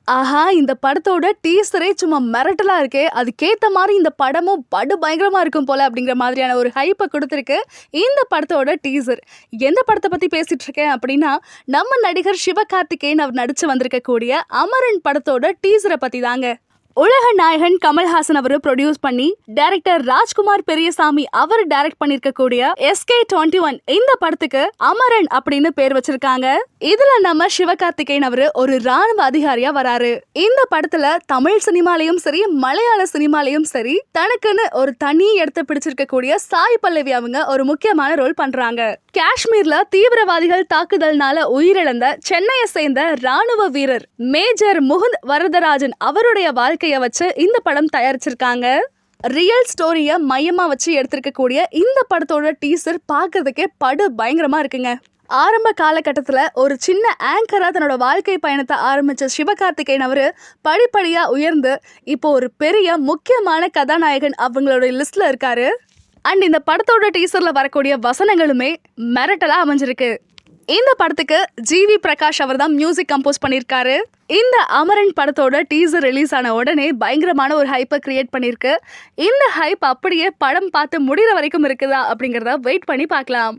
ஆஹா! இந்த படத்தோட டீசரே சும்மா மிரட்டலா இருக்கே! அதுக்கேத்த மாரி இந்த படமும் படு பயங்கரமா இருக்கும் போல அப்படிங்கிற மாதிரியான ஒரு ஹைப்ப குடுத்திருக்கு. இந்த படத்தோட டீசர். எந்த படத்த பத்தி பேசிட்டு இருக்கேன் அப்படின்னா, நம்ம நடிகர் சிவகார்த்திகேயன் அவர் நடிச்சு வந்திருக்கக்கூடிய அமரன் படத்தோட டீசர பத்தி தாங்க. உலக நாயகன் கமல்ஹாசன் அவரு ப்ரொடியூஸ் பண்ணி டைரக்டர் ராஜ்குமார் பெரியசாமி அவர் டைரக்ட் பண்ணிருக்கக்கூடிய SK21 இந்த படத்துக்கு அமரன் அப்படின்னு பேர் வச்சிருக்காங்க. இதுல நம்ம சிவகார்த்திகேயன் அவரு ஒரு ராணுவ அதிகாரியா வராரு. இந்த படத்துல தமிழ் சினிமாலையும் சரி மலையாள சினிமாலையும் சரி தனக்குன்னு ஒரு தனி இடத்தை பிடிச்சிருக்கக்கூடிய சாய் பல்லவி அவங்க ஒரு முக்கியமான ரோல் பண்றாங்க. காஷ்மீர்ல தீவிரவாதிகள் தாக்குதல்னால உயிரிழந்த சென்னையை சேர்ந்த ராணுவ வீரர் மேஜர் முகுந்த் வரதராஜன் அவருடைய வாழ்க்கைய வச்சு இந்த படம் தயாரிச்சிருக்காங்க. ரியல் ஸ்டோரிய மையமா வச்சு எடுத்திருக்கக்கூடிய இந்த படத்தோட டீசர் பார்க்கிறதுக்கே படு பயங்கரமா இருக்குங்க. ஆரம்ப காலகட்டத்துல ஒரு சின்ன ஆங்கரா தன்னோட வாழ்க்கை பயணத்தை ஆரம்பிச்ச சிவகார்த்திகேயன் அவரு படிப்படியா உயர்ந்து இப்போ ஒரு பெரிய முக்கியமான கதாநாயகன் அவங்களோட லிஸ்ட்ல இருக்காரு. அண்ட் இந்த படத்தோட டீசர்ல வரக்கூடிய வசனங்களுமே மிரட்டலா அமைஞ்சிருக்கு. இந்த படத்துக்கு GV பிரகாஷ் அவர் தான் மியூசிக் கம்போஸ் பண்ணியிருக்காரு. இந்த அமரன் படத்தோட டீசர் ரிலீஸ் ஆன உடனே பயங்கரமான ஒரு ஹைப்பை கிரியேட் பண்ணியிருக்கு. இந்த ஹைப் அப்படியே படம் பார்த்து முடிகிற வரைக்கும் இருக்குதா அப்படிங்கிறத வெயிட் பண்ணி பார்க்கலாம்.